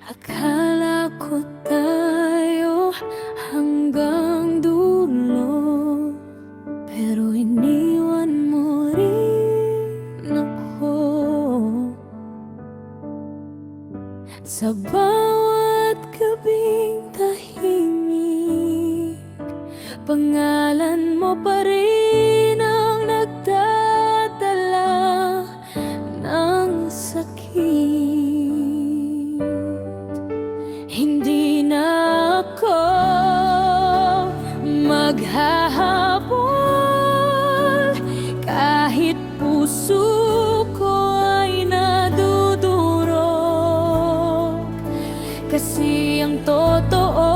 Akala ko tayo hanggang dulo, pero iniwan mo rin ako. Sa bawat gabing tahimik, pangalan mo pa rin ang nagdadala ng sakit. Hindi na ako maghahabol kahit puso ko ay nadudurog, kasi ang totoo